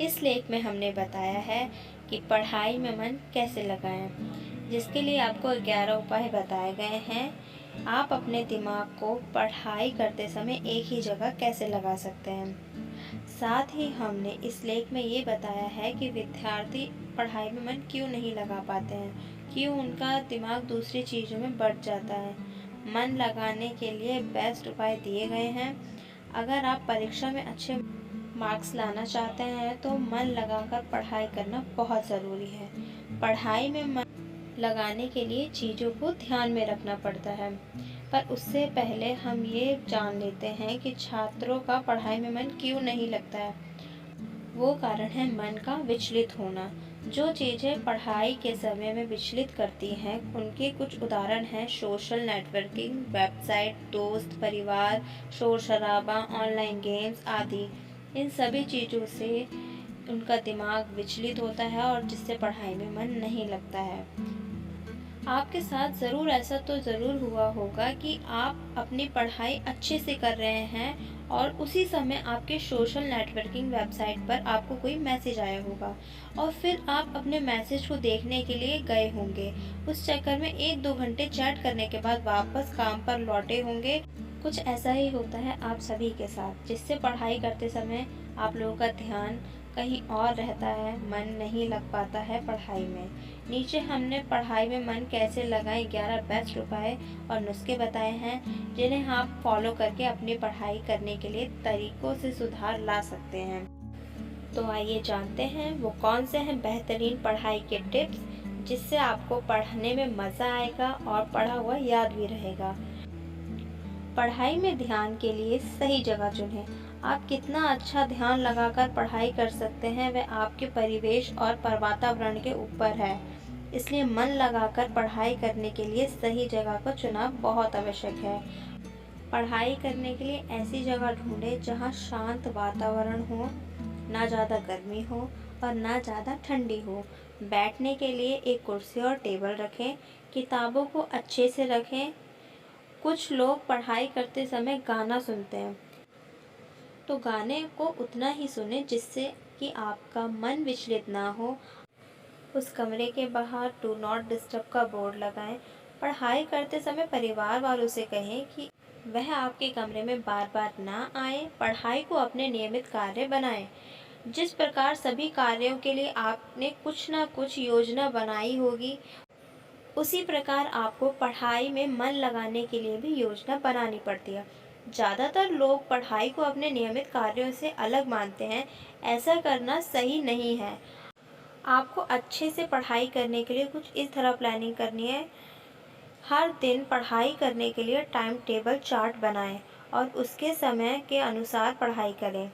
इस लेख में हमने बताया है कि पढ़ाई में मन कैसे लगाएं, जिसके लिए आपको 11 उपाय बताए गए हैं। आप अपने दिमाग को पढ़ाई करते समय एक ही जगह कैसे लगा सकते हैं। साथ ही हमने इस लेख में ये बताया है कि विद्यार्थी पढ़ाई में मन क्यों नहीं लगा पाते हैं, क्यों उनका दिमाग दूसरी चीज़ों में बढ़ जाता है। मन लगाने के लिए बेस्ट उपाय दिए गए हैं। अगर आप परीक्षा में अच्छे मार्क्स लाना चाहते हैं तो मन लगाकर पढ़ाई करना बहुत ज़रूरी है। पढ़ाई में मन लगाने के लिए चीज़ों को ध्यान में रखना पड़ता है, पर उससे पहले हम ये जान लेते हैं कि छात्रों का पढ़ाई में मन क्यों नहीं लगता है। वो कारण है मन का विचलित होना। जो चीज़ें पढ़ाई के समय में विचलित करती हैं, उनके कुछ उदाहरण हैं सोशल नेटवर्किंग, वेबसाइट, दोस्त, परिवार, शोर शराबा, ऑनलाइन गेम्स आदि। इन सभी चीज़ों से उनका दिमाग विचलित होता है और जिससे पढ़ाई में मन नहीं लगता है। आपके साथ ज़रूर ऐसा तो ज़रूर हुआ होगा कि आप अपनी पढ़ाई अच्छे से कर रहे हैं और उसी समय आपके सोशल नेटवर्किंग वेबसाइट पर आपको कोई मैसेज आया होगा और फिर आप अपने मैसेज को देखने के लिए गए होंगे। उस चक्कर में 1-2 घंटे चैट करने के बाद वापस काम पर लौटे होंगे। कुछ ऐसा ही होता है आप सभी के साथ, जिससे पढ़ाई करते समय आप लोगों का ध्यान कहीं और रहता है, मन नहीं लग पाता है पढ़ाई में। नीचे हमने पढ़ाई में मन कैसे लगाएं 11 बेस्ट उपाय और नुस्खे बताए हैं, जिन्हें आप फॉलो करके अपनी पढ़ाई करने के लिए तरीकों से सुधार ला सकते हैं। तो आइए जानते हैं वो कौन से हैं बेहतरीन पढ़ाई के टिप्स, जिससे आपको पढ़ने में मज़ा आएगा और पढ़ा हुआ याद भी रहेगा। पढ़ाई में ध्यान के लिए सही जगह चुनें। आप कितना अच्छा ध्यान लगाकर पढ़ाई कर सकते हैं वह आपके परिवेश और वातावरण के ऊपर है। इसलिए मन लगाकर पढ़ाई करने के लिए सही जगह का चुनाव बहुत आवश्यक है। पढ़ाई करने के लिए ऐसी जगह ढूंढें जहां शांत वातावरण हो, ना ज़्यादा गर्मी हो और ना ज़्यादा ठंडी हो। बैठने के लिए एक कुर्सी और टेबल रखें। किताबों को अच्छे से रखें। कुछ लोग पढ़ाई करते समय गाना सुनते हैं, तो गाने को उतना ही सुने जिससे कि आपका मन विचलित ना हो। उस कमरे के बाहर डू नॉट डिस्टर्ब का बोर्ड लगाएं। पढ़ाई करते समय परिवार वालों से कहें कि वह आपके कमरे में बार बार ना आए। पढ़ाई को अपने नियमित कार्य बनाएं। जिस प्रकार सभी कार्यों के लिए आपने कुछ ना कुछ योजना बनाई होगी, उसी प्रकार आपको पढ़ाई में मन लगाने के लिए भी योजना बनानी पड़ती है। ज़्यादातर लोग पढ़ाई को अपने नियमित कार्यों से अलग मानते हैं। ऐसा करना सही नहीं है। आपको अच्छे से पढ़ाई करने के लिए कुछ इस तरह प्लानिंग करनी है। हर दिन पढ़ाई करने के लिए टाइम टेबल चार्ट बनाएं और उसके समय के अनुसार पढ़ाई करें।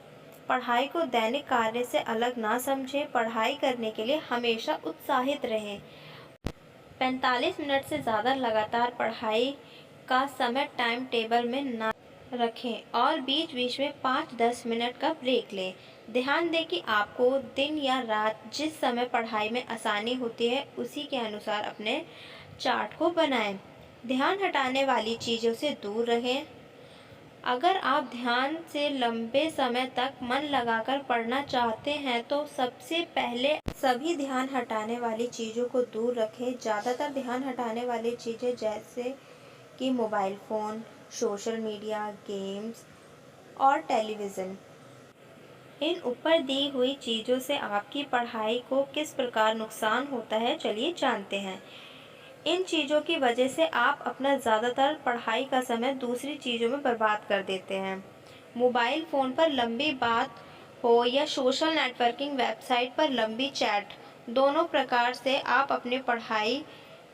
पढ़ाई को दैनिक कार्य से अलग ना समझें। पढ़ाई करने के लिए हमेशा उत्साहित रहें। 45 मिनट से ज़्यादा लगातार पढ़ाई का समय टाइम टेबल में ना रखें और बीच बीच में 5-10 मिनट का ब्रेक लें। ध्यान दें कि आपको दिन या रात जिस समय पढ़ाई में आसानी होती है उसी के अनुसार अपने चार्ट को बनाएं। ध्यान हटाने वाली चीज़ों से दूर रहें। अगर आप ध्यान से लंबे समय तक मन लगाकर पढ़ना चाहते हैं तो सबसे पहले सभी ध्यान हटाने वाली चीज़ों को दूर रखें। ज़्यादातर ध्यान हटाने वाली चीज़ें जैसे कि mobile phone, social media, games और टेलीविज़न। इन ऊपर दी हुई चीज़ों से आपकी पढ़ाई को किस प्रकार नुकसान होता है, चलिए जानते हैं। इन चीज़ों की वजह से आप अपना ज़्यादातर पढ़ाई का समय दूसरी चीज़ों में बर्बाद कर देते हैं। मोबाइल फ़ोन पर लंबी बात हो या सोशल नेटवर्किंग वेबसाइट पर लंबी चैट, दोनों प्रकार से आप अपनी पढ़ाई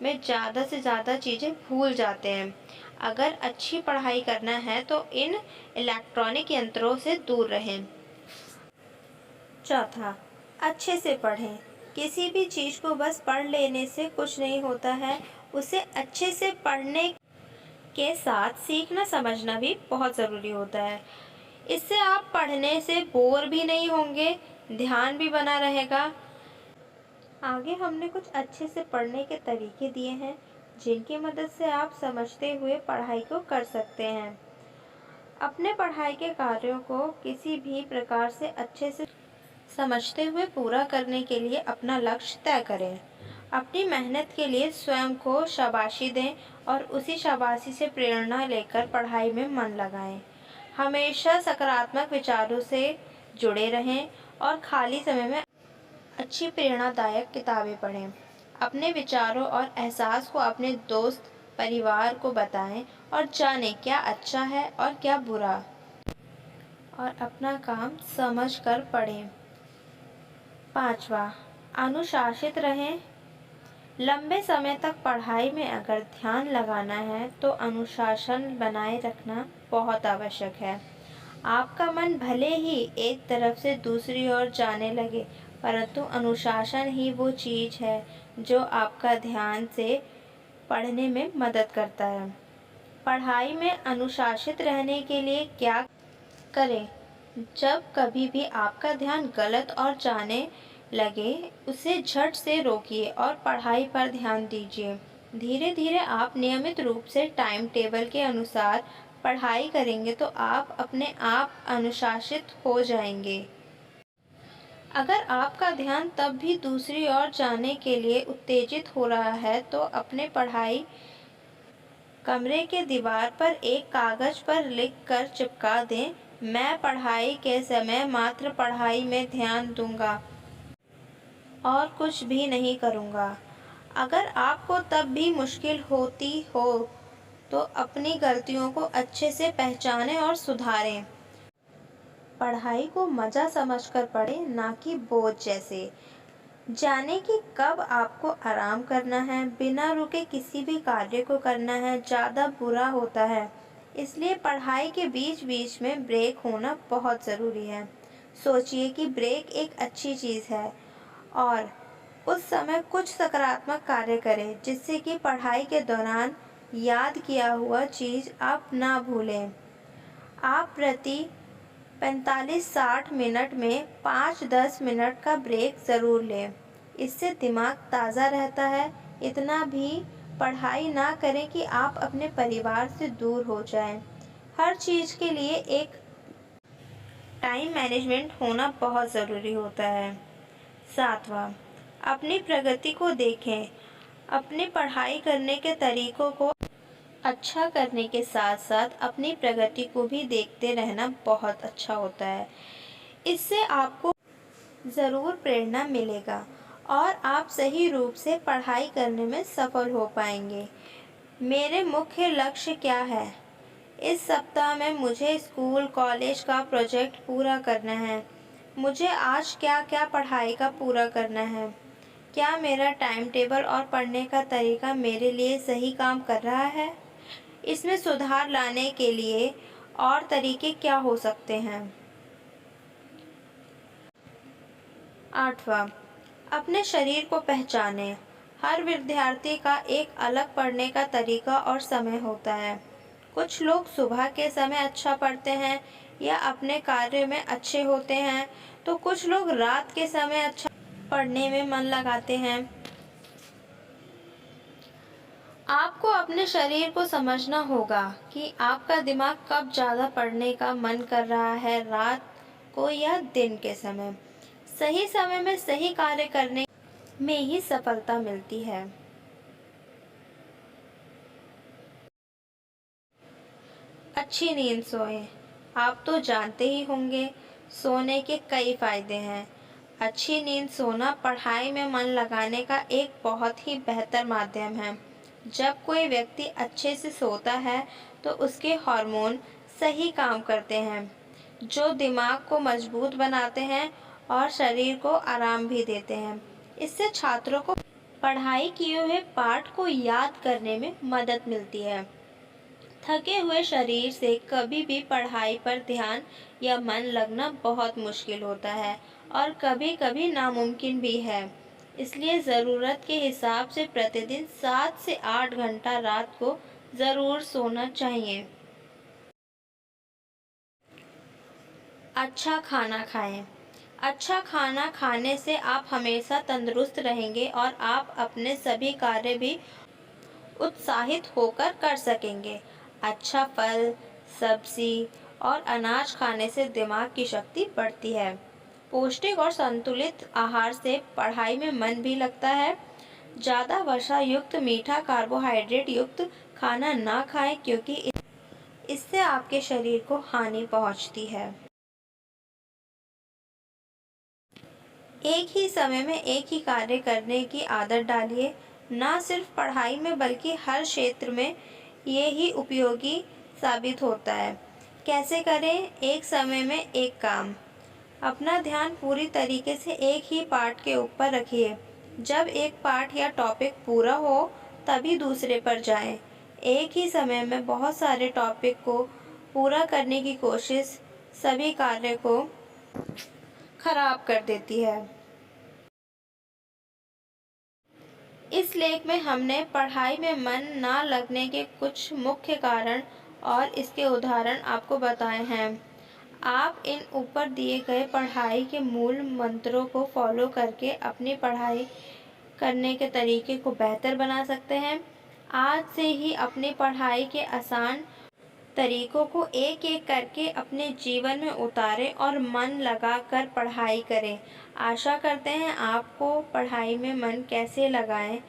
में ज़्यादा से ज़्यादा चीज़ें भूल जाते हैं। अगर अच्छी पढ़ाई करना है तो इन इलेक्ट्रॉनिक यंत्रों से दूर रहें। चौथा, अच्छे से पढ़ें। किसी भी चीज़ को बस पढ़ लेने से कुछ नहीं होता है, उसे अच्छे से पढ़ने के साथ सीखना समझना भी बहुत ज़रूरी होता है। इससे आप पढ़ने से बोर भी नहीं होंगे, ध्यान भी बना रहेगा। आगे हमने कुछ अच्छे से पढ़ने के तरीके दिए हैं, जिनकी मदद से आप समझते हुए पढ़ाई को कर सकते हैं। अपने पढ़ाई के कार्यों को किसी भी प्रकार से अच्छे से समझते हुए पूरा करने के लिए अपना लक्ष्य तय करें। अपनी मेहनत के लिए स्वयं को शाबाशी दें और उसी शाबाशी से प्रेरणा लेकर पढ़ाई में मन लगाएं। हमेशा सकारात्मक विचारों से जुड़े रहें और खाली समय में अच्छी प्रेरणादायक किताबें पढ़ें। अपने विचारों और एहसास को अपने दोस्त, परिवार को बताएं और जानें क्या अच्छा है और क्या बुरा, और अपना काम समझकर पढ़ें। 5वां, अनुशासित रहें। लंबे समय तक पढ़ाई में अगर ध्यान लगाना है तो अनुशासन बनाए रखना बहुत आवश्यक है। आपका मन भले ही एक तरफ से दूसरी ओर जाने लगे, परंतु अनुशासन ही वो चीज़ है जो आपका ध्यान से पढ़ने में मदद करता है। पढ़ाई में अनुशासित रहने के लिए क्या करें? जब कभी भी आपका ध्यान गलत और जाने लगे, उसे झट से रोकिए और पढ़ाई पर ध्यान दीजिए। धीरे धीरे आप नियमित रूप से टाइम टेबल के अनुसार पढ़ाई करेंगे तो आप अपने आप अनुशासित हो जाएंगे। अगर आपका ध्यान तब भी दूसरी ओर जाने के लिए उत्तेजित हो रहा है तो अपने पढ़ाई कमरे के दीवार पर एक कागज पर लिख कर चिपका दें, मैं पढ़ाई के समय मात्र पढ़ाई में ध्यान दूंगा और कुछ भी नहीं करूंगा। अगर आपको तब भी मुश्किल होती हो तो अपनी गलतियों को अच्छे से पहचानें और सुधारें। पढ़ाई को मज़ा समझकर पढ़ें, ना कि बोझ जैसे। जाने कि कब आपको आराम करना है, बिना रुके किसी भी कार्य को करना है ज़्यादा बुरा होता है। इसलिए पढ़ाई के बीच बीच में ब्रेक होना बहुत ज़रूरी है। सोचिए कि ब्रेक एक अच्छी चीज़ है और उस समय कुछ सकारात्मक कार्य करें जिससे कि पढ़ाई के दौरान याद किया हुआ चीज़ आप ना भूलें। आप प्रति 45-60 मिनट में 5-10 मिनट का ब्रेक ज़रूर लें। इससे दिमाग ताज़ा रहता है। इतना भी पढ़ाई ना करें कि आप अपने परिवार से दूर हो जाएं। हर चीज़ के लिए एक टाइम मैनेजमेंट होना बहुत ज़रूरी होता है। 7वां, अपनी प्रगति को देखें। अपनी पढ़ाई करने के तरीकों को अच्छा करने के साथ साथ अपनी प्रगति को भी देखते रहना बहुत अच्छा होता है। इससे आपको ज़रूर प्रेरणा मिलेगा और आप सही रूप से पढ़ाई करने में सफल हो पाएंगे। मेरे मुख्य लक्ष्य क्या है? इस सप्ताह में मुझे स्कूल कॉलेज का प्रोजेक्ट पूरा करना है। मुझे आज क्या क्या पढ़ाई का पूरा करना है? क्या मेरा टाइम टेबल और पढ़ने का तरीका मेरे लिए सही काम कर रहा है? इसमें सुधार लाने के लिए और तरीके क्या हो सकते हैं? 8वां, अपने शरीर को पहचानें। हर विद्यार्थी का एक अलग पढ़ने का तरीका और समय होता है। कुछ लोग सुबह के समय अच्छा पढ़ते हैं या अपने कार्य में अच्छे होते हैं, तो कुछ लोग रात के समय अच्छा पढ़ने में मन लगाते हैं। आपको अपने शरीर को समझना होगा कि आपका दिमाग कब ज़्यादा पढ़ने का मन कर रहा है, रात को या दिन के समय। सही समय में सही कार्य करने में ही सफलता मिलती है। अच्छी नींद सोएं। आप तो जानते ही होंगे, सोने के कई फायदे हैं। अच्छी नींद सोना पढ़ाई में मन लगाने का एक बहुत ही बेहतर माध्यम है। जब कोई व्यक्ति अच्छे से सोता है तो उसके हार्मोन सही काम करते हैं, जो दिमाग को मजबूत बनाते हैं और शरीर को आराम भी देते हैं। इससे छात्रों को पढ़ाई किए हुए पाठ को याद करने में मदद मिलती है। थके हुए शरीर से कभी भी पढ़ाई पर ध्यान या मन लगना बहुत मुश्किल होता है और कभी कभी नामुमकिन भी है। इसलिए ज़रूरत के हिसाब से प्रतिदिन 7 से 8 घंटा रात को ज़रूर सोना चाहिए। अच्छा खाना खाएं। अच्छा खाना खाने से आप हमेशा तंदुरुस्त रहेंगे और आप अपने सभी कार्य भी उत्साहित होकर कर सकेंगे। अच्छा फल, सब्जी और अनाज खाने से दिमाग की शक्ति बढ़ती है। पौष्टिक और संतुलित आहार से पढ़ाई में मन भी लगता है। ज़्यादा वसा युक्त, मीठा, कार्बोहाइड्रेट युक्त खाना ना खाएं, क्योंकि इससे आपके शरीर को हानि पहुंचती है। एक ही समय में एक ही कार्य करने की आदत डालिए। ना सिर्फ पढ़ाई में बल्कि हर क्षेत्र में ये ही उपयोगी साबित होता है। कैसे करें? एक समय में एक काम। अपना ध्यान पूरी तरीके से एक ही पाठ के ऊपर रखिए। जब एक पाठ या टॉपिक पूरा हो तभी दूसरे पर जाएं। एक ही समय में बहुत सारे टॉपिक को पूरा करने की कोशिश सभी कार्य को खराब कर देती है। इस लेख में हमने पढ़ाई में मन ना लगने के कुछ मुख्य कारण और इसके उदाहरण आपको बताए हैं। आप इन ऊपर दिए गए पढ़ाई के मूल मंत्रों को फॉलो करके अपनी पढ़ाई करने के तरीके को बेहतर बना सकते हैं। आज से ही अपनी पढ़ाई के आसान तरीकों को एक एक करके अपने जीवन में उतारें और मन लगाकर पढ़ाई करें। आशा करते हैं आपको पढ़ाई में मन कैसे लगाएं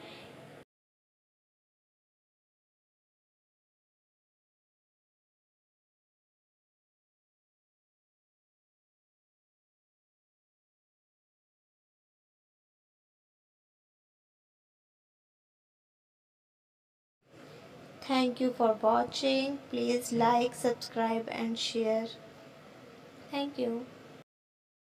Thank you for watching. Please like, subscribe and share. Thank you.